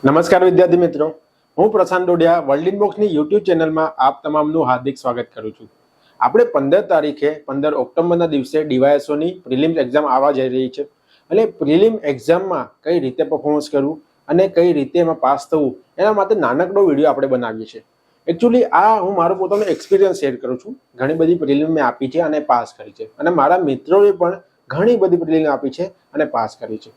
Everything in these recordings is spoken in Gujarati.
નમસ્કાર વિદ્યાર્થી મિત્રો, હું પ્રશાંત ડોડિયા વર્લ્ડ ઇનબોક્સની યુટ્યુબ ચેનલમાં આપ તમામનું હાર્દિક સ્વાગત કરું છું. આપણે 15 તારીખે 15 ઓક્ટોબરના દિવસે ડીવાયએસઓની પ્રિલિમ્સ એક્ઝામ આવવા જઈ રહી છે અને પ્રિલિમ એક્ઝામમાં કઈ રીતે પરફોર્મન્સ કરવું અને કઈ રીતે એમાં પાસ થવું એના માટે નાનકડો વિડીયો આપણે બનાવીએ છીએ. એકચ્યુઅલી આ હું મારો પોતાનો એક્સપિરિયન્સ શેર કરું છું. ઘણી બધી પ્રિલિમ મેં આપી છે અને પાસ કરી છે, અને મારા મિત્રોએ પણ ઘણી બધી પ્રિલિમ આપી છે અને પાસ કરી છે.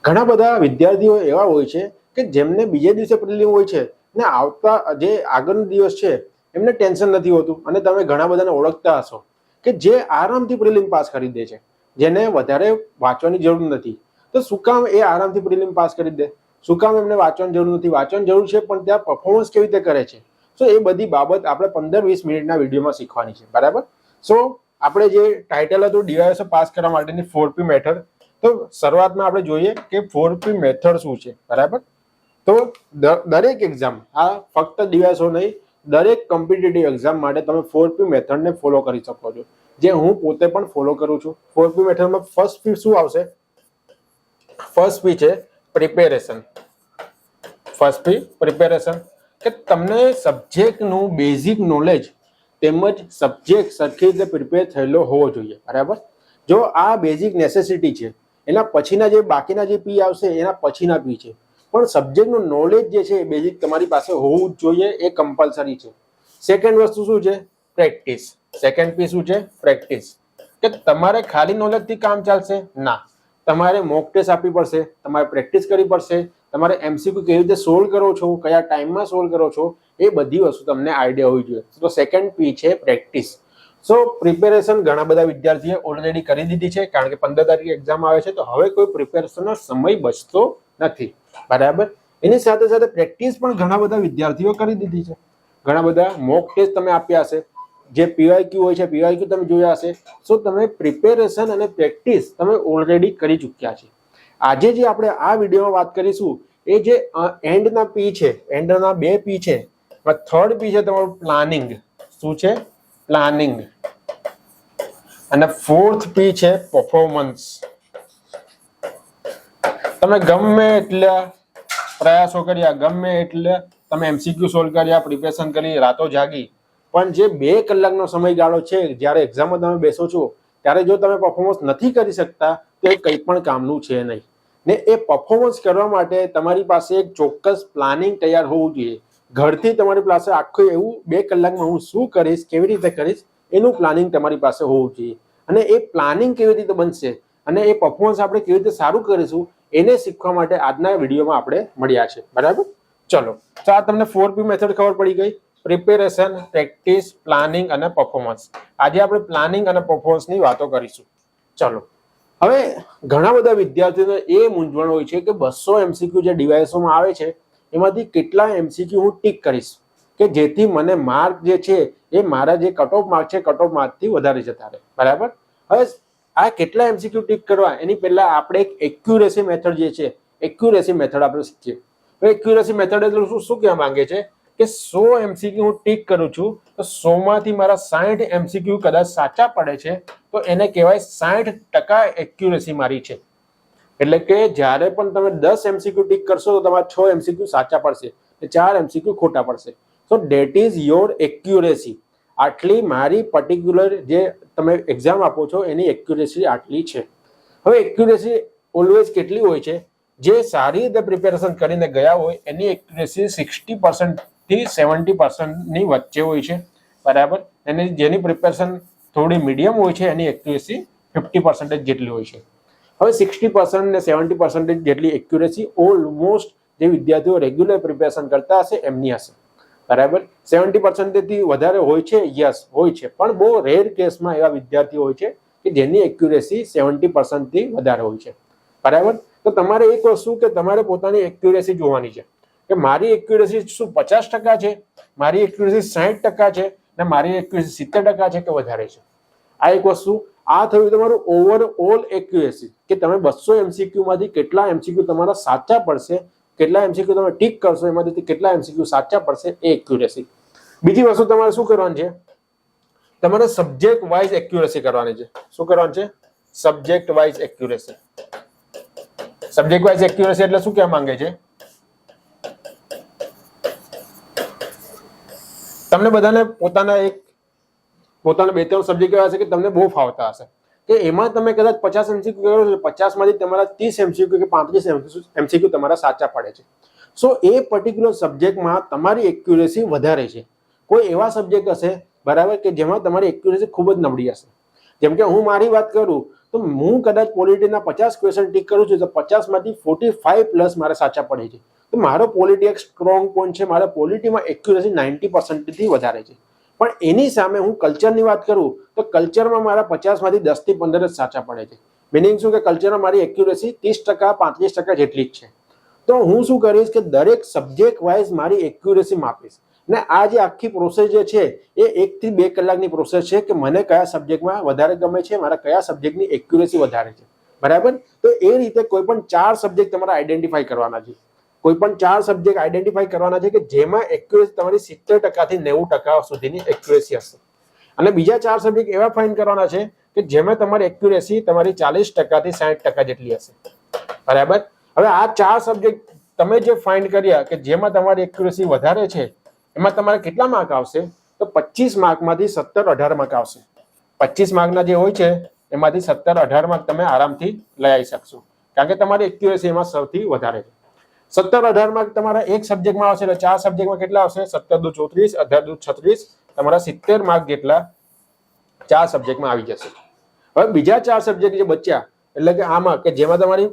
ઘણા બધા વિદ્યાર્થીઓ એવા હોય છે કે જેમને બીજે દિવસે પ્રિલિમ હોય છે ને આવતા જે આગળનો દિવસ છે એમને ટેન્શન નથી હોતું, અને તમે ઘણા બધાને ઓળખતા હશો કે જે આરામથી પ્રિલિમ પાસ કરી દે છે, જેને વધારે વાંચવાની જરૂર નથી. તો શું કામ એ આરામથી પ્રિલિમ પાસ કરી દે? શું કામ એમને વાંચવાની જરૂર નથી? વાંચવાની જરૂર છે, પણ ત્યાં પરફોર્મન્સ કેવી રીતે કરે છે? સો એ બધી બાબત આપણે 15-20 મિનિટના વિડીયોમાં શીખવાની છે, બરાબર? સો આપણે જે ટાઇટલ હતું ડીવાયએસઓ પાસ કરવા માટેની 4P મેથડ, તો શરૂઆતમાં આપણે જોઈએ કે 4P મેથડ શું છે, બરાબર? તો દરેક એક્ઝામ, આ ફક્ત ડીવાયએસઓ નહીં, દરેક કોમ્પિટિટિવ એક્ઝામ માટે તમે 4P મેથડને ફોલો કરી શકો છો, જે હું પોતે પણ ફોલો કરું છું. 4P મેથડમાં ફર્સ્ટ પી શું આવશે? ફર્સ્ટ પી છે પ્રિપેરેશન. ફર્સ્ટ પી પ્રિપેરેશન, કે તમને સબ્જેક્ટનું બેઝિક નોલેજ તેમજ સબ્જેક્ટ સરખી રીતે પ્રિપેર થયેલો હોવો જોઈએ, બરાબર? જો આ બેઝિક નેસેસિટી છે, એના પછીના જે બાકીના જે પી આવશે એના પછીના પી છે, પણ સબ્જેક્ટનું નોલેજ જે છે બેઝિક તમારી પાસે હોવું જ જોઈએ, એ કમ્પલસરી છે. સેકન્ડ વસ્તુ શું છે? પ્રેક્ટિસ. સેકન્ડ પી શું છે? પ્રેક્ટિસ. કે તમારે ખાલી નોલેજથી કામ ચાલશે ના, તમારે મોક ટેસ્ટ આપવી પડશે, તમારે પ્રેક્ટિસ કરવી પડશે, તમારે એમસીક્યુ કેવી રીતે સોલ્વ કરો છો, કયા ટાઈમમાં સોલ્વ કરો છો, એ બધી વસ્તુ તમને આઈડિયા હોવી જોઈએ. તો સેકન્ડ પી છે પ્રેક્ટિસ. સો પ્રિપેરેશન ઘણા બધા વિદ્યાર્થીએ ઓલરેડી કરી દીધી છે, કારણ કે 15 તારીખે એક્ઝામ આવે છે, તો હવે કોઈ પ્રિપેરેશનનો સમય બચતો નથી, બરાબર? એની સાથે સાથે પ્રેક્ટિસ પણ ઘણા બધા વિદ્યાર્થીઓ કરી દીધી છે. ઘણા બધા મોક ટેસ્ટ તમે આપ્યા હશે, જે પીવાયક્યુ હોય છે પીવાયક્યુ તમે જોયા હશે. સો તમે પ્રિપેરેશન અને પ્રેક્ટિસ તમે ઓલરેડી કરી ચૂક્યા છે. આજે જે આપણે આ વિડીયોમાં વાત કરીશું એ જે એન્ડના પી છે, એન્ડના બે પી છે. થર્ડ પી છે તમારું પ્લાનિંગ. શું છે? પ્લાનિંગ. અને ફોર્થ પી છે પરફોર્મન્સ. તમે ગમે એટલા પ્રયાસો કર્યા, ગમે એટલે તમે એમસીક્યુ સોલ્વ કર્યા, પ્રિપેરેશન કરી, રાતો જાગી, પણ જે 2 કલાકનો સમયગાળો છે જ્યારે એક્ઝામમાં તમે બેસો છો ત્યારે જો તમે પરફોર્મન્સ નથી કરી શકતા તો એ કંઈ પણ કામનું છે નહીં. ને એ પરફોર્મન્સ કરવા માટે તમારી પાસે એક ચોક્કસ પ્લાનિંગ તૈયાર હોવું જોઈએ. ઘરથી તમારી પાસે આખું એવું 2 કલાકમાં હું શું કરીશ, કેવી રીતે કરીશ, એનું પ્લાનિંગ તમારી પાસે હોવું જોઈએ. અને એ પ્લાનિંગ કેવી રીતે બનશે અને એ પરફોર્મન્સ આપણે કેવી રીતે સારું કરીશું એને શીખવા માટે આજના વિડીયોમાં આપણે મળ્યા છે, બરાબર? ચલો, તો આ તમને 4P મેથડ ખબર પડી ગઈ: પ્રિપેરેશન, પ્રેક્ટિસ, પ્લાનિંગ અને પરફોર્મન્સ. આજે આપણે પ્લાનિંગ અને પરફોર્મન્સની વાતો કરીશું. ચલો, હવે ઘણા બધા વિદ્યાર્થીઓને એ મૂંઝવણ હોય છે કે 200 એમસીક્યુ જે ડીવાયએસઓમાં આવે છે એમાંથી કેટલા એમસીક્યુ હું ટીક કરીશ કે જેથી મને માર્ક જે છે એ મારા જે કટ ઓફ માર્ક છે કટ ઓફ માર્કથી વધારે જતા રહે, બરાબર? હવે આ કેટલા એમસીક્યુ ટીક કરવા એની પહેલા આપણે એક એક્યુરેસી મેથડ જે છે, એક્યુરેસી મેથડ આપણે શીખીએ. હવે એક્યુરેસી મેથડ એટલે શું કહેવા માંગે છે કે 100 એમસીક્યુ હું ટીક કરું છું તો 100 માંથી મારા 60 એમસીક્યુ કદાચ સાચા પડે છે તો એને કહેવાય 60% એક્યુરેસી મારી છે. એટલે કે જ્યારે પણ તમે 10 એમસીક્યુ ટીક કરશો તો તમારા 6 એમસીક્યુ સાચા પડશે, 4 એમસીક્યુ ખોટા પડશે. સો ડેટ ઇઝ યોર એક્યુરેસી. આટલી મારી પર્ટિક્યુલર જે તમે એક્ઝામ આપો છો એની એક્યુરેસી આટલી છે. હવે એક્યુરેસી ઓલવેઝ કેટલી હોય છે? જે સારી રીતે પ્રિપેરેશન કરીને ગયા હોય એની એક્યુરેસી 60% થી 70% ની વચ્ચે હોય છે, બરાબર? અને જેની પ્રિપેરેશન થોડી મીડિયમ હોય છે એની એક્યુરેસી 50% જેટલી હોય છે. હવે 60% ને 70% જેટલી એક્યુરેસી ઓલમોસ્ટ જે વિદ્યાર્થીઓ રેગ્યુલર પ્રિપેરેશન કરતા હશે એમની હશે, બરાબર? 70% થી વધારે હોય છે, યસ હોય છે, પણ બહુ રેર કેસમાં એવા વિદ્યાર્થીઓ હોય છે કે જેની એક્યુરેસી 70% થી વધારે હોય છે, બરાબર? તો તમારે એક વસ્તુ કે તમારે પોતાની એક્યુરેસી જોવાની છે કે મારી એક્યુરેસી શું 50% છે, મારી એક્યુરેસી 60% છે, ને મારી એક્યુરેસી 70% છે કે વધારે છે. આ એક વસ્તુ. આ થયું તમારું ઓવરઓલ એક્યુરેસી કે તમે 200 એમસીક્યુ માંથી કેટલા એમસીક્યુ તમારા સાચા પડશે, કેટલા એમસીક્યુ તમે ટીક કરશો એમાંથી કેટલા એમસીક્યુ સાચા પડશે, એ એક્યુરેસી. બીજી વસ્તુ તમારે શું કરવાની છે? તમારે સબ્જેક્ટ વાઇઝ એક્યુરેસી કરવાની છે. શું કરવાનું છે? Subject wise accuracy. Subject wise accuracy એટલે શું કહેવા માંગે છે તમને બધાને પોતાના બે ત્રણ સબ્જેક્ટ એવા હશે કે તમને બહુ ફાવતા હશે કે એમાં તમે કદાચ 50 MCQ કરો છો, 50 માંથી તમારા 30 MCQ કે 35 MCQ તમારા સાચા પડે છે. સો એ પર્ટિક્યુલર સબ્જેક્ટમાં તમારી એક્યુરેસી વધારે છે. કોઈ એવા સબ્જેક્ટ હશે બરાબર કે જેમાં તમારી એક્યુરેસી ખૂબ જ નબળી હશે. જેમ કે હું મારી વાત કરું તો હું કદાચ પોલિટીના 50 ક્વેશ્ચન ટીક કરું છું તો 50 માંથી 45 પ્લસ મારે સાચા પડે છે. તો મારો પોલિટી એક સ્ટ્રોંગ પોઈન્ટ છે. મારા પોલિટીમાં એક્યુરેસી 90% થી વધારે છે. પણ એની સામે હું કલ્ચરની વાત કરું તો કલ્ચરમાં મારા 50 માંથી 10 થી 15 જ સાચા પડે છે. મિનિંગ શું કે કલ્ચરમાં મારી એક્યુરેસી 30% 35% જેટલી જ છે. તો હું શું કરીશ કે દરેક સબ્જેક્ટ વાઇઝ મારી એક્યુરેસી માપીશ. ને આ જે આખી પ્રોસેસ જે છે એ 1 થી 2 કલાકની પ્રોસેસ છે કે મને કયા સબ્જેક્ટમાં વધારે ગમે છે, મારા કયા સબ્જેક્ટની એક્યુરેસી વધારે છે. બરાબર. તો એ રીતે કોઈ પણ 4 સબ્જેક્ટ તમારે આઈડેન્ટિફાઈ કરવાના છે. કોઈ પણ 4 સબ્જેક્ટ આઈડેન્ટિફાઈ કરવાના છે કે જેમાં એક્યુરેસી તમારી 70% થી 90% સુધીની એક્યુરેસી હશે. અને બીજા 4 સબ્જેક્ટ એવા ફાઇન્ડ કરવાના છે કે જેમાં તમારી એક્યુરેસી તમારી 40% થી 60% જેટલી હશે. બરાબર. હવે આ 4 સબ્જેક્ટ તમે જે ફાઇન્ડ કર્યા કે જેમાં તમારી એક્યુરેસી વધારે છે એમાં તમારે કેટલા માર્ક આવશે? તો 25 માર્કમાંથી 17-18 માર્ક આવશે. 25 માર્કના જે હોય છે એમાંથી 17-18 માર્ક તમે આરામથી લઈ આવી શકશો, કારણ કે તમારી એક્યુરેસી એમાં સૌથી વધારે છે. 17-18 માર્ક તમારા એક સબ્જેક્ટમાં આવશે એટલે 4 સબ્જેક્ટમાં કેટલા આવશે? 17 દુ 34, 18 દુ 36, તમારા 70 માર્ક જેટલા 4 સબ્જેક્ટમાં આવી જશે. હવે બીજા 4 સબ્જેક્ટ જે બચ્યા એટલે કે આમાં કે જેમાં તમારી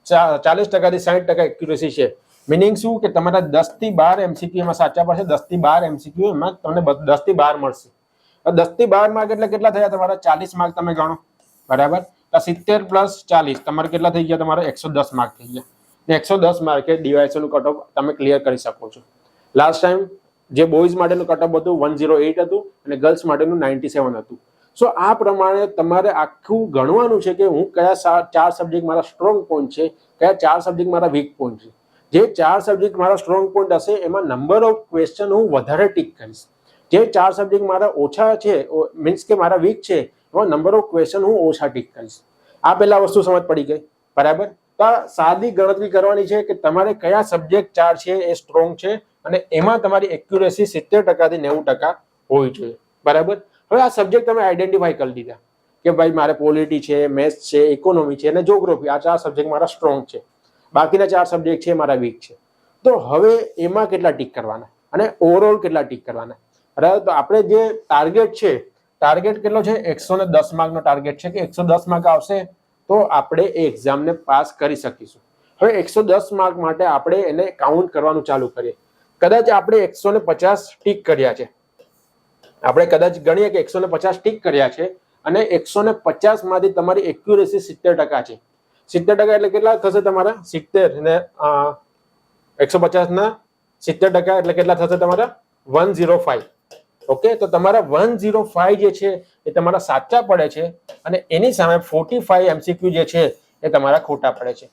40% થી 60% એક્યુરેસી છે. મિનિંગ શું કે તમારા 10 થી 12 MCQ એમાં સાચા પડશે. 10 થી 12 MCQ એમાં તમને 10 થી 12 મળશે. 10 થી 12 માર્ક એટલે કેટલા થયા તમારા? 40 માર્ક તમે ગણો. બરાબર. તો 70 પ્લસ 40 તમારે કેટલા થઈ ગયા? તમારા 110 માર્ક થઈ ગયા. ને 110 માર્કે ડીવાયએસઓ નું કટ ઓફ તમે ક્લિયર કરી શકો છો. લાસ્ટ ટાઈમ જે બોયઝ માટેનું કટ ઓફ હતું 108 હતું અને ગર્લ્સ માટેનું 97 હતું. સો આ પ્રમાણે તમારે આખું ગણવાનું છે કે હું કયા 4 સબ્જેક્ટ મારા સ્ટ્રોંગ પોઈન્ટ છે, કયા 4 સબ્જેક્ટ મારા વીક પોઈન્ટ છે. જે 4 સબ્જેક્ટ મારા સ્ટ્રોંગ પોઈન્ટ હશે એમાં નંબર ઓફ ક્વેશ્ચન હું વધારે ટીક કરીશ. જે 4 સબ્જેક્ટ મારા ઓછા છે મીન્સ કે મારા વીક છે એમાં નંબર ઓફ ક્વેશ્ચન હું ઓછા ટીક કરીશ. આ પહેલા વસ્તુ સમજ પડી ગઈ. બરાબર. તો સાદી ગણતરી કરવાની છે કે તમારે કયા સબ્જેક્ટ 4 છે એ સ્ટ્રોંગ છે અને એમાં તમારી એક્યુરેસી 70% થી 90% હોવી જોઈએ. બરાબર. હવે આ સબ્જેક્ટ તમે આઈડેન્ટિફાઈ કરી દીધા કે ભાઈ મારે પોલિટી છે, મેથ્સ છે, ઇકોનોમી છે અને જ્યોગ્રાફી, આ 4 સબ્જેક્ટ મારા સ્ટ્રોંગ છે. બાકીના 4 સબ્જેક્ટ છે મારા વીક છે. તો હવે એમાં કેટલા ટીક કરવાના અને ઓવરઓલ કેટલા ટીક કરવાના? બરાબર. તો આપણે જે ટાર્ગેટ છે, ટાર્ગેટ કેટલો છે? 110 માર્કનો ટાર્ગેટ છે કે 110 માર્ક આવશે તો આપણે એ એક્ઝામને પાસ કરી શકીશું. હવે 110 માર્ક માટે આપણે એને કાઉન્ટ કરવાનું ચાલુ કરીએ. કદાચ આપણે 150 ટીક કર્યા છે, આપણે કદાચ ગણીએ કે 150 ટીક કર્યા છે અને 150 માંથી તમારી એક્યુરેસી 70% છે. 70% એટલે કેટલા થશે તમારા? 70 ને 150 ના 70% એટલે કેટલા થશે તમારા? 105. ઓકે. તો તમારા 105 જે છે એ તમારા સાચા પડે છે અને એની સામે 45 MCQ જે છે એ તમારા ખોટા પડે છે.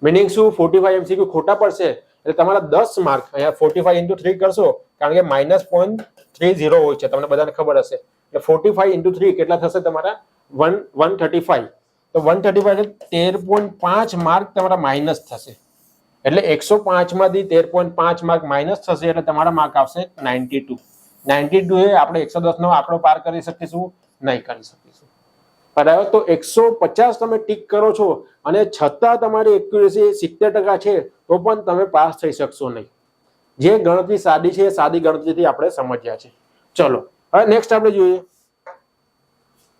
મિનિંગ શું? 45 MCQ ખોટા પડશે એટલે તમારા 10 માર્ક અહીંયા 45 into 3 કરશો, કારણ કે -0.30 હોય છે, તમને બધાને ખબર હશે. એટલે 45 into 3 કેટલા થશે તમારા? 135. તો 135 એટલે 13.5 માર્ક તમારા માઇનસ થશે. એટલે 105 માંથી 13.5 માર્ક માઇનસ થશે એટલે તમારા માર્ક આવશે 92. 92 એ આપણે 110 નો આંકડો પાર કરી શકીશું? નહીં કરી શકીશું. બરાબર. તો 150 તમે ટીક કરો છો અને છતાં તમારી એક્યુરેસી 70% છે તો પણ તમે પાસ થઈ શકશો નહીં. જે ગણતરી સાદી છે એ સાદી ગણતરીથી આપણે સમજ્યા છે. ચલો હવે નેક્સ્ટ આપણે જોઈએ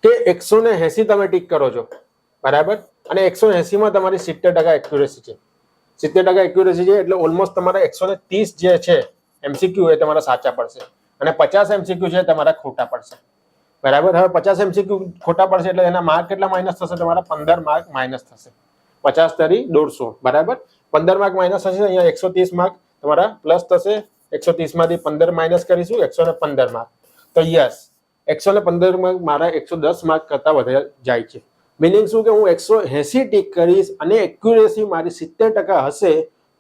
કે 180 તમે ટીક કરો છો. બરાબર. અને 180 માં તમારી 70% એક્યુરેસી છે. 70% એક્યુરેસી છે એટલે ઓલમોસ્ટ તમારા 130 જે છે MCQ એ તમારા સાચા પડશે અને 50 MCQ છે તમારા ખોટા પડશે. બરાબર. હવે 50 MCQ ખોટા પડશે એટલે એના માર્ક કેટલા માઇનસ થશે? તમારા 15 માર્ક માઇનસ થશે. 50 તરી 150. બરાબર. 15 માર્ક માઇનસ થશે. અહીંયા 130 માર્ક તમારા પ્લસ થશે. 130 માંથી 15 માઇનસ કરીશું, 115 માર્ક. તો યસ, 115 માર્ક મારા 110 માર્ક કરતા વધારે જાય છે. મિનિંગ શું કે હું 180 ટીક કરીશ અને એક્યુરેસી મારી 70% હશે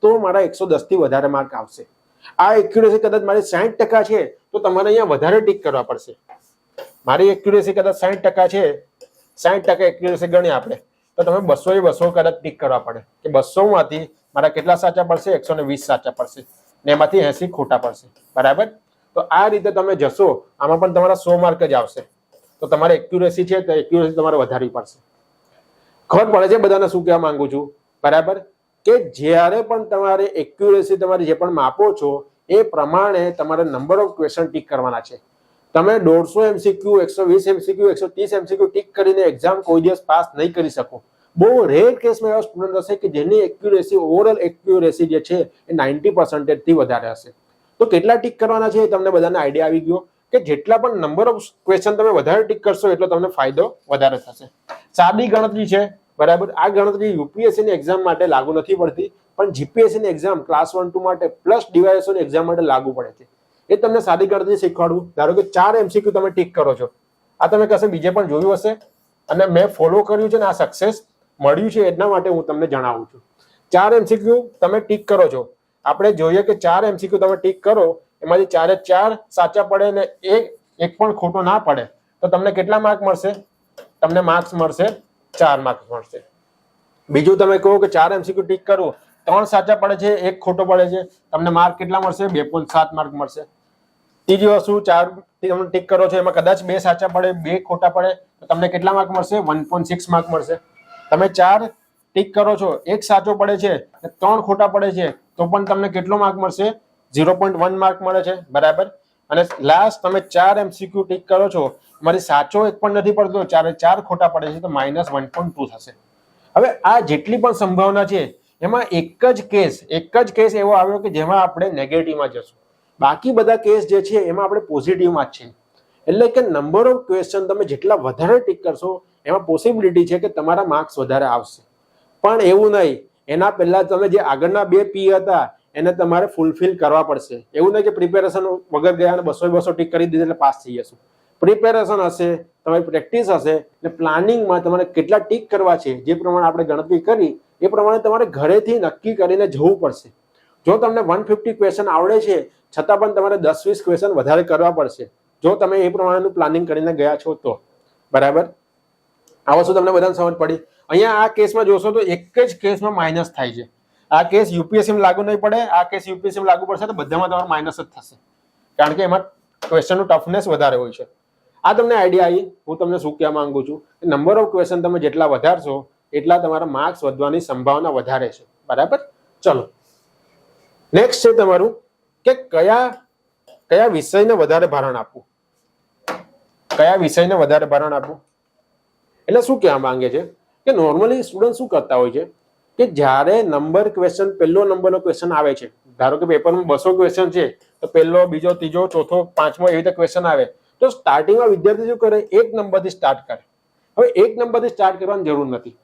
તો મારા 110 થી વધારે માર્ક આવશે. આ એક્યુરેસી કદાચ મારી 60% છે તો તમારે અહીંયા વધારે ટીક કરવા પડશે. મારી એક્યુરેસી કદાચ 60% છે, 60% એક્યુરેસી ગણીએ આપણે તો તમે 200 કદાચ ટીક કરવા પડે કે 200 માંથી મારા કેટલા સાચા પડશે? 120 સાચા પડશે ને એમાંથી 80 ખોટા પડશે. બરાબર. તો આ રીતે તમે જશો, આમાં પણ તમારા 100 માર્ક જ આવશે. તો તમારે એક્યુરેસી છે તો એક્યુરેસી તમારે વધારવી પડશે. ખબર પડે છે બધાને શું કહેવા માંગુ છું? બરાબર, કે જ્યારે પણ તમારે એક્યુરેસી તમારી જે પણ માપો છો એ પ્રમાણે તમારે નંબર ઓફ ક્વેશ્ચન ટીક કરવાના છે. તમે 150 MCQ, 120 MCQ, 130 MCQ ટીક કરીને એક્ઝામ કોઈ દિવસ પાસ નહીં કરી શકો. બહુ રેર કેસમાં એવા સ્ટુડન્ટ હશે કે જેની એક્યુરેસી, ઓવરઓલ એક્યુરેસી જે છે એ 90% થી વધારે હશે. તો કેટલા ટીક કરવાના છે એ તમને બધાને આઈડિયા આવી ગયો કે જેટલા પણ નંબર ઓફ ક્વેશ્ચન તમે વધારે ટીક કરશો એટલો તમને ફાયદો વધારે થશે. સાદી ગણતરી છે, બરાબર. આ ગણતરી યુપીએસસી ની એક્ઝામ માટે લાગુ નથી પડતી, પણ જીપીએસસી ની એક્ઝામ ક્લાસ 1 2 માટે પ્લસ ડીવાયએસઓ ની એક્ઝામ માટે લાગુ પડે છે. એ તમને સાદી ગણતરી શીખવાડું. ધારો કે 4 MCQ તમે ટીક કરો છો, આ તમે કશે બીજે પણ જોયું હશે અને મેં ફોલો કર્યું છે ને આ સક્સેસ મળ્યું છે, એટલા માટે હું તમને જણાવું છું. 4 MCQ તમે ટીક કરો છો, આપણે જોઈએ કે 4 MCQ તમે ટીક કરો, એમાંથી 4 એ 4 સાચા પડે ને એક પણ ખોટો ના પડે તો તમને કેટલા માર્ક મળશે? તમને માર્ક્સ મળશે 4 માર્ક મળશે. બીજું તમે કહો કે 4 MCQ ટીક કરો, 3 સાચા પડે છે, 1 ખોટો પડે છે, તમને માર્ક કેટલા મળશે? 2.7 માર્ક મળશે. ત્રીજી વસ્તુ, 4 તમે ટીક કરો છો, એમાં કદાચ 2 સાચા પડે, 2 ખોટા પડે તો તમને કેટલા માર્ક મળશે? 1.6 માર્ક મળશે. તમે 4 ટીક કરો છો, 1 સાચો પડે છે, 3 ખોટા પડે છે તો પણ તમને કેટલો માર્ક મળશે? 0.1 માર્ક મળે છે, બરાબર. અને લાસ્ટ તમે 4 MCQ ટીક કરો છો, મારી સાચો એક પણ નથી પડતો, 4 ખોટા પડે છે તો -1.2 થશે. હવે આ જેટલી પણ સંભાવના છે એમાં એક જ કેસ એવો આવ્યો કે જેમાં આપણે નેગેટિવમાં જશું. બાકી બધા કેસ જે છે એમાં આપણે પોઝિટિવમાં જ છે. એટલે કે નંબર ઓફ ક્વેશ્ચન તમે જેટલા વધારે ટીક કરશો એમાં પોસિબિલિટી છે કે તમારા માર્ક્સ વધારે આવશે. પણ એવું નહીં, એના પહેલા તમે જે આગળના 2 P હતા એને તમારે ફૂલફિલ કરવા પડશે. એવું નહીં કે પ્રિપેરેશન વગર ગયા અને 200 ટીક કરી દીધે એટલે પાસ થઈ જશું. પ્રિપેરેશન હશે, તમારી પ્રેક્ટિસ હશે ને પ્લાનિંગમાં તમારે કેટલા ટીક કરવા છે જે પ્રમાણે આપણે ગણતરી કરી એ પ્રમાણે તમારે ઘરેથી નક્કી કરીને જવું પડશે. જો તમને 150 ક્વેશ્ચન આવડે છે છતાં પણ તમારે 10-20 ક્વેશ્ચન વધારે કરવા પડશે જો તમે એ પ્રમાણેનું પ્લાનિંગ કરીને ગયા છો તો, બરાબર. આ વસ્તુ તમને બધાને સમજ પડી? અહીંયા આ કેસમાં જોશો તો એક જ કેસમાં માઇનસ થાય છે. આ કેસ યુપીએસસી લાગુ નહીં પડે, આ કેસ યુપીએસસી લાગુ પડશે તો બધામાં તમારે માઇનસ જ થશે, કારણ કે એમાં ક્વેશ્ચનનું ટફનેસ વધારે હોય છે. આ તમને આઈડિયા આવી? હું તમને શું કહેવા માંગુ છું કે નંબર ઓફ ક્વેશ્ચન તમે જેટલા વધારશો એટલા તમારા માર્ક્સ વધવાની સંભાવના વધારે છે, બરાબર. ચલો, નેક્સ્ટ છે તમારું કે કયા વિષયને વધારે ભારણ આપવું. કયા વિષયને વધારે ભારણ આપવું એટલે શું કહેવા માંગે છે કે નોર્મલી સ્ટુડન્ટ શું કરતા હોય છે કે જ્યારે નંબર ક્વેશ્ચન, પહેલો નંબરનો ક્વેશ્ચન આવે છે, ધારો કે પેપરમાં 200 ક્વેશ્ચન છે તો પહેલો, બીજો, ત્રીજો, ચોથો, પાંચમો એવી રીતે ક્વેશ્ચન આવે તો સ્ટાર્ટિંગમાં વિદ્યાર્થી શું કરે? 1 નંબરથી સ્ટાર્ટ કરે. હવે 1 નંબરથી સ્ટાર્ટ કરવાની જરૂર નથી.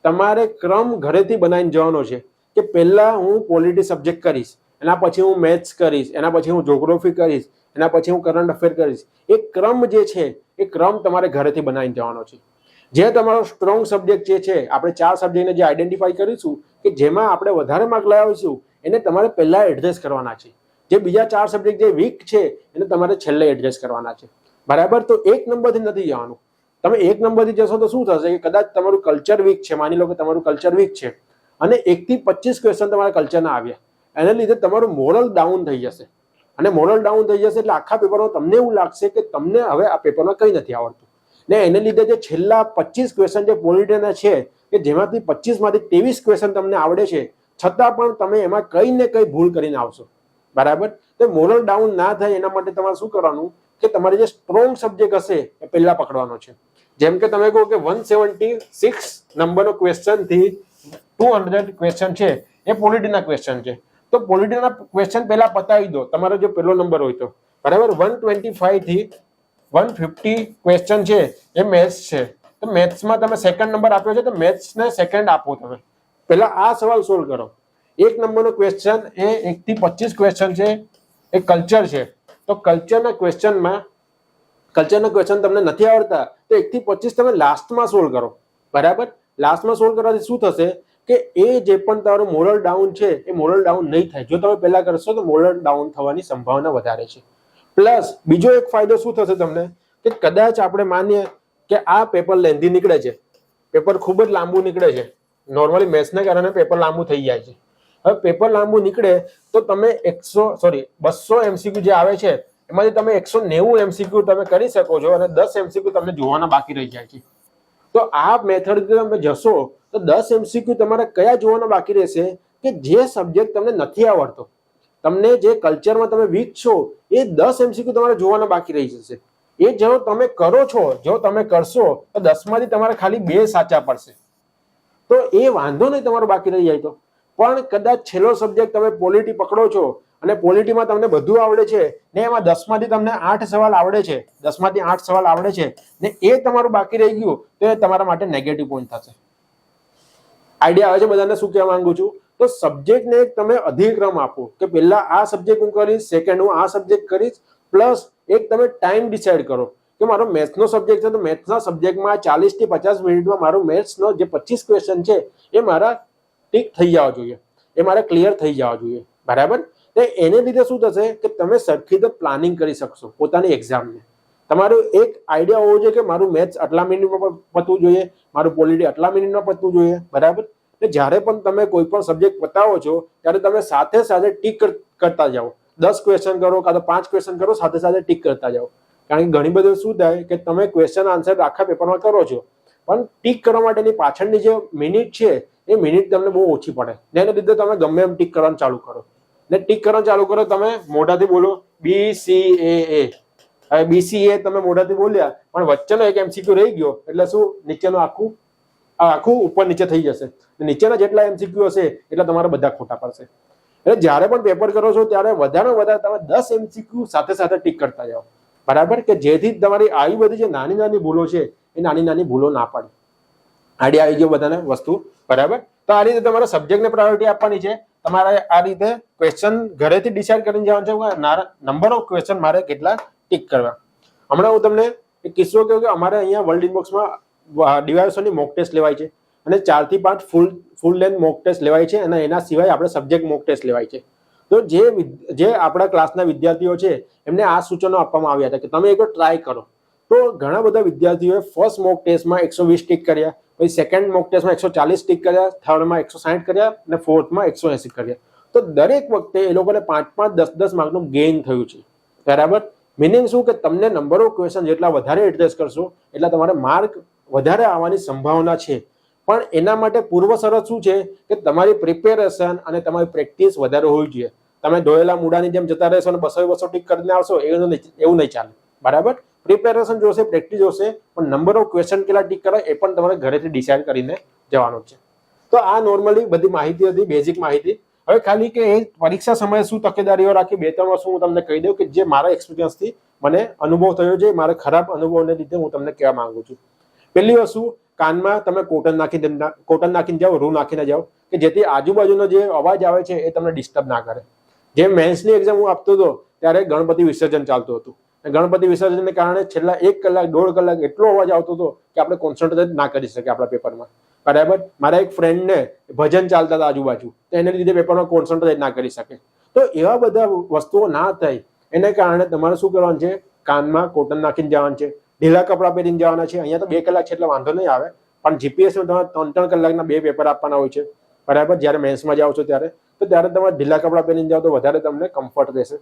તમારે ક્રમ ઘરેથી બનાવીને જવાનો છે કે પહેલા હું પોલિટી સબ્જેક્ટ કરીશ, એના પછી હું મેથ્સ કરીશ, એના પછી હું જ્યોગ્રાફી કરીશ, એના પછી હું કરંટ અફેર કરીશ. એ ક્રમ જે છે એ ક્રમ તમારે ઘરેથી બનાવીને જવાનો છે. જે તમારો સ્ટ્રોંગ સબ્જેક્ટ જે છે, આપણે 4 સબ્જેક્ટને જે આઈડેન્ટિફાઈ કરીશું કે જેમાં આપણે વધારે માર્ક લાવીશું એને તમારે પહેલા એડ્રેસ કરવાના છે. જે બીજા 4 સબ્જેક્ટ જે વીક છે એને તમારે છેલ્લે એડ્રેસ કરવાના છે, બરાબર. તો 1 નંબરથી નથી જવાનું. તમે 1 નંબરથી જશો તો શું થશે કે કદાચ તમારું કલ્ચર વીક છે, માની લો કે તમારું કલ્ચર વીક છે અને 1 થી 25 ક્વેશ્ચન તમારા કલ્ચરના આવ્યા, એને લીધે તમારું મોરલ ડાઉન થઈ જશે. અને મોરલ ડાઉન થઈ જશે એટલે આખા પેપરમાં તમને એવું લાગશે કે તમને હવે આ પેપરમાં કંઈ નથી આવડતું ને એને લીધે જે છેલ્લા 25 ક્વેશ્ચન જે પોલિટીના છે કે જેમાંથી 25 માંથી 23 ક્વેશ્ચન તમને આવડે છે છતાં પણ તમે એમાં કંઈ ને કંઈ ભૂલ કરીને આવશો, બરાબર. તો મોરલ ડાઉન ના થાય એના માટે તમારે શું કરવાનું કે તમારે જે સ્ટ્રોંગ સબ્જેક્ટ હશે એ પહેલા પકડવાનો છે. જેમ કે તમે કહો કે 176 નંબરનો ક્વેશ્ચન થી 200 ક્વેશ્ચન છે એ પોલિટીના ક્વેશ્ચન છે, તો પોલિટીના ક્વેશ્ચન પહેલા પતાવી દો તમારો જો પહેલો નંબર હોય તો, બરાબર. 125 થી 150 ક્વેશ્ચન છે એ મેથ્સ છે, તો મેથ્સમાં તમે સેકન્ડ નંબર આપ્યો છે તો મેથ્સને સેકન્ડ આપો. તમે પહેલા આ સવાલ સોલ્વ કરો. 1 નંબરનો ક્વેશ્ચન એ 1 થી 25 ક્વેશ્ચન છે એ કલ્ચર છે, તો કલ્ચરના ક્વેશ્ચન તમને નથી આવડતા તો 1 થી 25 તમે લાસ્ટમાં સોલ્વ કરો, બરાબર. લાસ્ટમાં સોલ્વ કરવાથી શું થશે કે એ જે પણ તમારું મોરલ ડાઉન છે એ મોરલ ડાઉન નહીં થાય. જો તમે પહેલા કરશો તો મોરલ ડાઉન થવાની સંભાવના વધારે છે. પ્લસ બીજો એક ફાયદો શું થશે તમને કે કદાચ આપણે માનીએ કે આ પેપર લેન્ધી નીકળે છે, પેપર ખૂબ જ લાંબુ નીકળે છે. નોર્મલી મેથ્સના કારણે પેપર લાંબુ થઈ જાય છે. હવે પેપર લાંબુ નીકળે તો તમે 200 MCQ જે આવે છે એમાંથી તમે 190 MCQ તમે કરી શકો છો અને 10 MCQ તમને જોવાના બાકી રહી જાય છે. તો આ મેથડ તમે જશો તો 10 MCQ તમારે કયા જોવાના બાકી રહેશે કે જે સબ્જેક્ટ તમને નથી આવડતો, તમને જે કલ્ચરમાં તમે વીક છો એ 10 MCQ તમારે જોવાના બાકી રહી જશે. એ જો તમે કરો છો, જો તમે કરશો તો 10 માંથી તમારે ખાલી 2 સાચા પડશે. તો એ વાંધો નહીં તમારો બાકી રહી જાય તો. પણ કદાચ છેલ્લો સબ્જેક્ટ તમે પોલિટી પકડો છો અને પોલિટીમાં તમને બધું આવડે છે ને એમાં 10 માંથી તમને 8 સવાલ આવડે છે, 10 માંથી 8 સવાલ આવડે છે ને એ તમારું બાકી રહી ગયું તો એ તમારા માટે નેગેટિવ પોઈન્ટ થશે. આઈડિયા આવે છે બધાને શું કહેવા માંગુ છું? તો સબ્જેક્ટને એક તમે અધિક્રમ આપો કે પહેલા આ સબ્જેક્ટ હું કરીશ, સેકન્ડ હું આ સબ્જેક્ટ કરીશ, પ્લસ એક તમે ટાઈમ ડિસાઈડ કરો કે મારો મેથ્સનો સબ્જેક્ટ છે તો મેથ્સના સબ્જેક્ટમાં 40 થી 50 મિનિટમાં મારું મેથ્સનો જે 25 ક્વેશ્ચન છે એ મારા ટીક થઈ જવા જોઈએ, એ મારે ક્લિયર થઈ જવા જોઈએ. બરાબર? તો એને લીધે શું થશે કે તમે સરખી રીતે પ્લાનિંગ કરી શકશો પોતાની એક્ઝામને. તમારો એક આઈડિયા હોવો જોઈએ કે મારું મેથ્સ આટલા મિનિટમાં પતવું જોઈએ, મારું પોલિટી આટલા મિનિટમાં પતવું જોઈએ. બરાબર? જ્યારે પણ તમે કોઈ પણ સબ્જેક્ટ પતાવો છો ત્યારે તમે સાથે સાથે ટીક કરતા જાઓ. 10 ક્વેશ્ચન કરો કાં તો 5 ક્વેશ્ચન કરો, સાથે સાથે ટીક કરતા જાઓ. કારણ કે ઘણી બધી શું થાય કે તમે ક્વેશ્ચન આન્સર આખા પેપરમાં કરો છો પણ ટીક કરવા માટેની પાછળની જે મિનિટ છે એ મિનિટ તમને બહુ ઓછી પડે. એને લીધે તમે ગમે એમ ટીક કરવાનું ચાલુ કરો ને ટીક કરવાનું ચાલુ કરો, તમે મોઢાથી બોલો BCAA. હવે BCA તમે મોઢાથી બોલ્યા પણ વચ્ચેનો એક MCQ રહી ગયો એટલે શું નીચેનું આખું ઉપર નીચે થઈ જશે. નીચેના જેટલા MCQ હશે એટલે તમારે બધા ખોટા પડશે. એટલે જ્યારે પણ પેપર કરો છો ત્યારે વધારે વધારે તમે 10 MCQ સાથે સાથે ટીક કરતા જાઓ. બરાબર? કે જેથી તમારી આવી બધી જે નાની નાની ભૂલો છે એ નાની નાની ભૂલો ના પડે. આઈડિયા આવી ગયો બધાને વસ્તુ. બરાબર? તો આ રીતે તમારે સબ્જેક્ટને પ્રાયોરિટી આપવાની છે. તમારે આ રીતે ક્વેશ્ચન ઘરેથી ડિસાઈડ કરીને જવાનું છે નંબર ઓફ ક્વેશ્ચન મારે કેટલા ટીક કરવા. હમણાં હું તમને એક કિસ્સો કહ્યું કે અમારે અહીંયા વર્લ્ડ ઇનબોક્સમાં ડિવાઇસોની મોક ટેસ્ટ લેવાય છે અને 4 થી 5 ફૂલ લેન્થ મોક ટેસ્ટ લેવાય છે અને એના સિવાય આપણે સબ્જેક્ટ મોક ટેસ્ટ લેવાય છે. તો જે આપણા ક્લાસના વિદ્યાર્થીઓ છે એમને આ સૂચનો આપવામાં આવ્યા હતા કે તમે એકવાર ટ્રાય કરો. તો ઘણા બધા વિદ્યાર્થીઓએ ફર્સ્ટ મોક ટેસ્ટમાં 120 ટીક કર્યા, પછી સેકન્ડ મોક ટેસ્ટમાં 140 ટીક કર્યા, થર્ડમાં 160 કર્યા અને ફોર્થમાં 180 કર્યા. તો દરેક વખતે એ લોકોને 5-5, 10-10 માર્કનું ગેઇન થયું છે. બરાબર? મિનિંગ શું કે તમને નંબર ઓફ ક્વેશ્ચન જેટલા વધારે એડ્રેસ કરશો એટલા તમારે માર્ક વધારે આવવાની સંભાવના છે. પણ એના માટે પૂર્વ શરત શું છે કે તમારી પ્રિપેરેશન અને તમારી પ્રેક્ટિસ વધારે હોવી જોઈએ. તમે ધોયેલા મૂળાની જેમ જતા રહેશો અને 200 ટીક કરીને આવશો એવું નહીં ચાલે. બરાબર? પ્રિપેરેશન જોશે, પ્રેક્ટિસ જોશે, પણ નંબર ઓફ ક્વેશ્ચન કેટલા ટીક કરે એ પણ તમારે ઘરેથી ડિસાઈડ કરીને જવાનું છે. તો આ નોર્મલી બધી માહિતી હતી, બેઝિક માહિતી. હવે ખાલી કે એ પરીક્ષા સમયે શું તકેદારીઓ રાખી 2-3 વસ્તુ હું તમને કહી દઉં કે જે મારા એક્સપિરિયન્સથી મને અનુભવ થયો છે, મારા ખરાબ અનુભવને લીધે હું તમને કહેવા માંગુ છું. પહેલી વસ્તુ, કાનમાં તમે કોટન નાખીને જાઓ, રૂ નાખીને જાઓ કે જેથી આજુબાજુનો જે અવાજ આવે છે એ તમને ડિસ્ટર્બ ના કરે. જેમ મેન્સની એક્ઝામ હું આપતો હતો ત્યારે ગણપતિ વિસર્જન ચાલતું હતું. ગણપતિ વિસર્જનને કારણે છેલ્લા 1 કલાક 1.5 કલાક એટલો અવાજ આવતો હતો કે આપણે કોન્સન્ટ્રેટ ના કરી શકીએ આપણા પેપરમાં. બરાબર? મારા એક ફ્રેન્ડને ભજન ચાલતા હતા આજુબાજુ, તો એને લીધે પેપરમાં કોન્સન્ટ્રેટ ના કરી શકે. તો એવા બધા વસ્તુઓ ના થાય એને કારણે તમારે શું કરવાનું છે? કાનમાં કોટન નાખીને જવાનું છે, ઢીલા કપડાં પહેરીને જવાના છે. અહીંયા તો 2 કલાક છે એટલે વાંધો નહીં આવે, પણ જીપીએસમાં તમારે 3-3 કલાકના 2 પેપર આપવાના હોય છે. બરાબર? જ્યારે મેન્સમાં જાઓ છો ત્યારે તમારે ઢીલા કપડાં પહેરીને જાઓ તો વધારે તમને કમ્ફર્ટ રહેશે.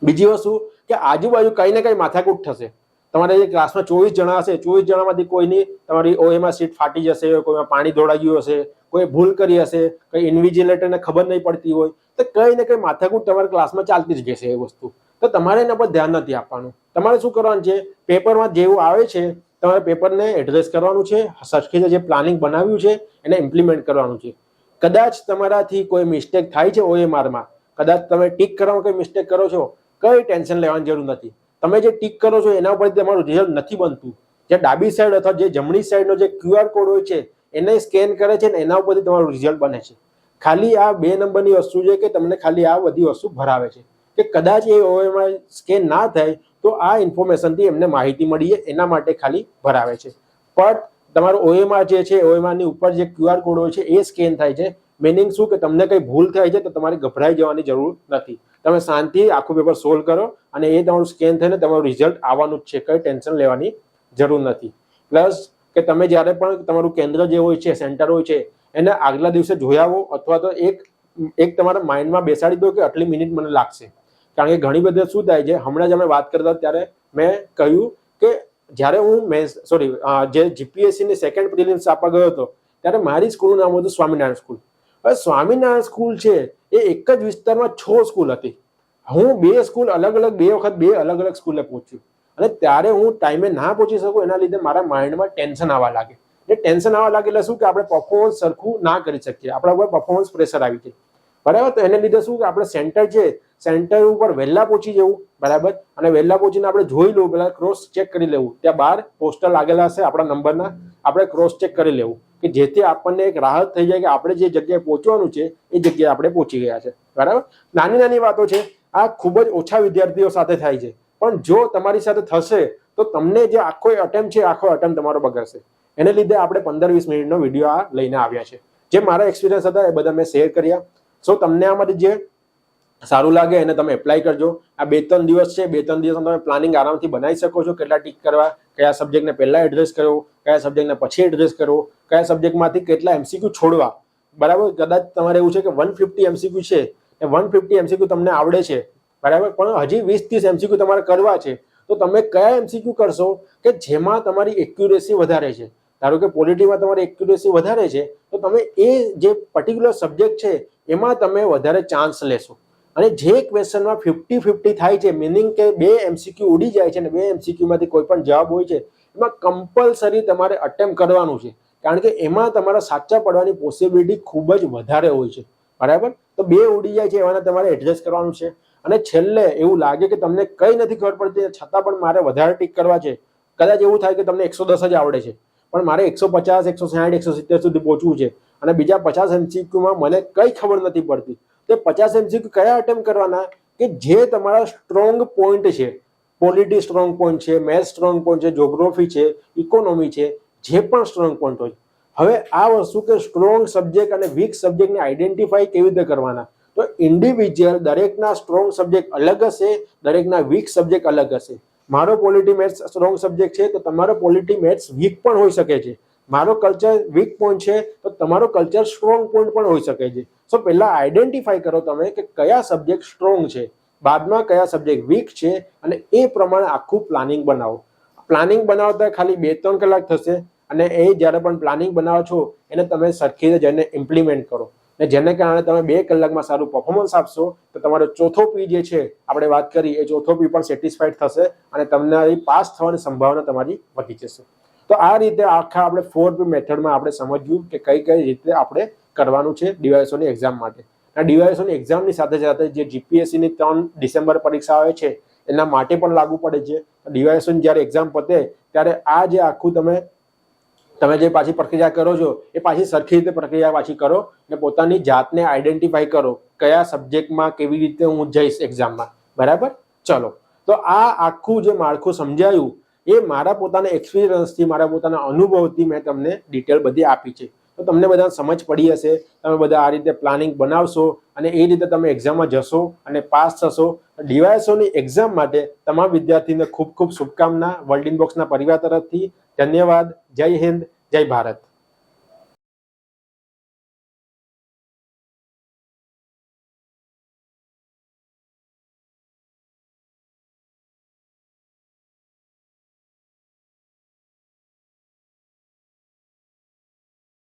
બીજી વસ્તુ કે આજુબાજુ કંઈ ને કંઈ માથાકૂટ થશે. તમારે જે ક્લાસમાં 24 જણા હશે, 24 જણામાંથી કોઈની તમારી ઓએમાં સીટ ફાટી જશે, કોઈમાં પાણી ઢોળાઈ ગયું હશે, કોઈ ભૂલ કરી હશે, કોઈ ઇન્વિજિલેટરને ખબર નહીં પડતી હોય, તો કંઈ ને કંઈ માથાકૂટ તમારા ક્લાસમાં ચાલતી જ રહેશે એ વસ્તુ. તો તમારે એના પર ધ્યાન નથી આપવાનું. તમારે શું કરવાનું છે? પેપરમાં જેવું આવે છે તમારે પેપરને એડ્રેસ કરવાનું છે, સરખી જે પ્લાનિંગ બનાવ્યું છે એને ઇમ્પ્લિમેન્ટ કરવાનું છે. કદાચ તમારાથી કોઈ મિસ્ટેક થાય છે OMRમાં, કદાચ તમે ટીક કરવામાં કોઈ મિસ્ટેક કરો છો, કઈ ટેન્શન લેવાની જરૂર નથી. તમે જે ટીક કરો છો એના ઉપર તમારું રિઝલ્ટ નથી બનતું. જે ડાબી સાઈડ અથવા જે જમણી સાઈડનો જે QR કોડ હોય છે એને સ્કેન કરે છે ને એના ઉપરથી તમારું રિઝલ્ટ બને છે. ખાલી આ 2 નંબરની વસ્તુ છે કે તમને ખાલી આ બધી વસ્તુ ભરાવે છે કે કદાચ એ OMR સ્કેન ના થાય તો આ ઇન્ફોર્મેશનથી એમને માહિતી મળી એના માટે ખાલી ભરાવે છે. પણ તમારો OMR જે છે, OMRની ઉપર જે QR કોડ હોય છે એ સ્કેન થાય છે. મિનિંગ શું કે તમને કંઈ ભૂલ થાય છે તો તમારે ગભરાઈ જવાની જરૂર નથી. તમે શાંતિ આખું પેપર સોલ્વ કરો અને એ તમારું સ્કેન થઈને તમારું રિઝલ્ટ આવવાનું જ છે. કંઈ ટેન્શન લેવાની જરૂર નથી. પ્લસ કે તમે જ્યારે પણ તમારું કેન્દ્ર જે હોય છે, સેન્ટર હોય છે, એને આગલા દિવસે જોઈ આવો અથવા તો એક તમારા માઇન્ડમાં બેસાડી દો કે આટલી મિનિટ મને લાગશે કારણ કે ઘણી બધી શું થાય છે, હમણાં જ અમે વાત કરતા ત્યારે મેં કહ્યું કે જ્યારે હું જે જીપીએસસી ની સેકન્ડ પ્રિલિમ્સ આપવા ગયો હતો ત્યારે મારી સ્કૂલનું નામ હતું સ્વામિનારાયણ સ્કૂલ. હવે સ્વામિનારાયણ સ્કૂલ છે એ એક જ વિસ્તારમાં 6 સ્કૂલ હતી. હું 2 સ્કૂલ અલગ અલગ 2 વખત 2 અલગ અલગ સ્કૂલે પહોંચ્યું અને ત્યારે હું ટાઈમે ના પહોંચી શકું એના લીધે મારા માઇન્ડમાં ટેન્શન આવવા લાગે. એ ટેન્શન આવવા લાગે એટલે શું કે આપણે પરફોર્મન્સ સરખું ના કરી શકીએ, આપણા ઉપર પરફોર્મન્સ પ્રેશર આવી જાય. બરાબર, તો એને લીધે શું કે આપણે સેન્ટર છે, સેન્ટર ઉપર વહેલા પહોંચી જવું. બરાબર, અને વહેલા પહોંચીને આપણે જોઈ લેવું, પહેલા ક્રોસ ચેક કરી લેવું, ત્યાં બહાર પોસ્ટર લાગેલા હશે આપણા નંબરના, આપણે ક્રોસ ચેક કરી લેવું કે જેથી આપણને એક રાહત થઈ જાય કે આપણે જે જગ્યાએ પહોંચવાનું છે એ જગ્યાએ આપણે પહોંચી ગયા છે. બરાબર, નાની નાની વાતો છે, આ ખૂબ જ ઓછા વિદ્યાર્થીઓ સાથે થાય છે, પણ જો તમારી સાથે થશે તો તમને જે આખો અટેમ્પ છે આખો અટેમ્પ તમારો બગડશે. એને લીધે આપણે 15-20 મિનિટનો વિડીયો આ લઈને આવ્યા છે. જે મારા એક્સપિરિયન્સ હતા એ બધા મેં શેર કર્યા. સો તમને આમાંથી જે સારું લાગે એને તમે એપ્લાય કરજો. આ 2-3 દિવસ છે, 2-3 દિવસમાં તમે પ્લાનિંગ આરામથી બનાવી શકો છો. કેટલા ટીક કરવા, કયા સબ્જેક્ટને પહેલા એડ્રેસ કરવો, કયા સબ્જેક્ટને પછી એડ્રેસ કરવો, કયા સબ્જેક્ટમાંથી કેટલા એમસીક્યુ છોડવા. બરાબર, કદાચ તમારે એવું છે કે 150 એમસીક્યુ છે, એ 150 એમસીક્યુ તમને આવડે છે. બરાબર, પણ હજી 20-30 એમસીક્યુ તમારે કરવા છે, તો તમે કયા એમસીક્યુ કરશો કે જેમાં તમારી એક્યુરેસી વધારે છે. ધારો કે પોલિટીમાં તમારી એક્યુરેસી વધારે છે તો તમે એ જે પર્ટિક્યુલર સબ્જેક્ટ છે એમાં તમે વધારે ચાન્સ લેશો. અને જે ક્વેશ્ચનમાં 50-50 થાય છે, મિનિંગ કે 2 એમસીક્યુ ઉડી જાય છે અને 2 એમસીક્યુમાંથી કોઈ પણ જવાબ હોય છે, એમાં કમ્પલસરી તમારે અટેમ્પ્ટ કરવાનું છે, કારણ કે એમાં તમારા સાચા પડવાની પોસિબિલિટી ખૂબ જ વધારે હોય છે. બરાબર, તો 2 ઉડી જાય છે એવાને તમારે એડજસ્ટ કરવાનું છે. અને છેલ્લે એવું લાગે કે તમને કંઈ નથી ખબર પડતી છતાં પણ મારે વધારે ટીક કરવા છે, કદાચ એવું થાય કે તમને 110 જ આવડે છે પણ મારે 150, 160, 170 સુધી પહોંચવું છે અને બીજા 50 એમસીક્યુમાં મને કંઈ ખબર નથી પડતી, તે 50 એમસીક્યુ કયા અટેમ્પ કરવાના કે જે તમારા સ્ટ્રોંગ પોઈન્ટ છે. પોલિટી સ્ટ્રોંગ પોઈન્ટ છે, મેથ્સ સ્ટ્રોંગ પોઈન્ટ છે, જ્યોગ્રાફી છે, ઇકોનોમી છે, જે પણ સ્ટ્રોંગ પોઈન્ટ હોય. હવે આ વસ્તુ કે સ્ટ્રોંગ સબ્જેક્ટ અને વીક સબ્જેક્ટને આઈડેન્ટિફાઈ કેવી રીતે કરવાના, તો ઇન્ડિવિજ્યુઅલ દરેકના સ્ટ્રોંગ સબ્જેક્ટ અલગ હશે, દરેકના વીક સબ્જેક્ટ અલગ હશે. મારો પોલિટી મેથ્સ સ્ટ્રોંગ સબ્જેક્ટ છે તો તમારો પોલિટી મેથ્સ વીક પણ હોઈ શકે છે. મારો કલ્ચર વીક પોઈન્ટ છે તો તમારો કલ્ચર સ્ટ્રોંગ પોઈન્ટ પણ હોઈ શકે છે. સો પહેલા આઈડેન્ટિફાઈ કરો તમે કે કયા સબ્જેક્ટ સ્ટ્રોંગ છે, બાદમાં કયા સબ્જેક્ટ વીક છે, અને એ પ્રમાણે આખું પ્લાનિંગ બનાવો. પ્લાનિંગ બનાવતા ખાલી 2-3 કલાક થશે અને એ જ્યારે પણ પ્લાનિંગ બનાવો છો એને તમે સરખી રીતે જઈને ઇમ્પ્લિમેન્ટ કરો, ને જેને કારણે તમે 2 કલાકમાં સારું પરફોર્મન્સ આપશો તો તમારો ચોથો પી જે છે આપણે વાત કરી એ ચોથો પી પણ સેટિસ્ફાઈડ થશે અને તમારી પાસ થવાની સંભાવના તમારી વધી જશે. તો આ રીતે આખા આપણે 4P મેથડમાં આપણે સમજ્યું કે કઈ કઈ રીતે આપણે કરવાનું છે ડીવાયએસઓની એક્ઝામ માટે. આ ડીવાયએસઓની એક્ઝામની સાથે સાથે જે જીપીએસસીની 3 ડિસેમ્બર પરીક્ષા આવે છે એના માટે પણ લાગુ પડે છે. ડીવાયએસઓની જ્યારે એક્ઝામ પતે ત્યારે આ જે આખું તમે જે પાછી પ્રક્રિયા કરો છો એ પાછી સરખી રીતે પ્રક્રિયા પાછી કરો અને પોતાની જાતને આઈડેન્ટિફાઈ કરો કયા સબ્જેક્ટમાં કેવી રીતે હું જઈશ એક્ઝામમાં. બરાબર, ચલો. તો આ આખું જે માળખું સમજાયું એ મારા પોતાના એક્સપિરિયન્સથી, મારા પોતાના અનુભવથી મેં તમને ડિટેલ બધી આપી છે. તો તમને બધા સમજ પડી હશે, તમે બધા આ રીતે પ્લાનિંગ બનાવશો અને એ રીતે તમે એક્ઝામમાં જશો અને પાસ થશો. ડીવાયએસઓની એક્ઝામ માટે તમામ વિદ્યાર્થીને ખૂબ ખૂબ શુભકામના વર્લ્ડ ઇનબોક્સના પરિવાર તરફથી. ધન્યવાદ. જય હિન્દ, જય ભારત.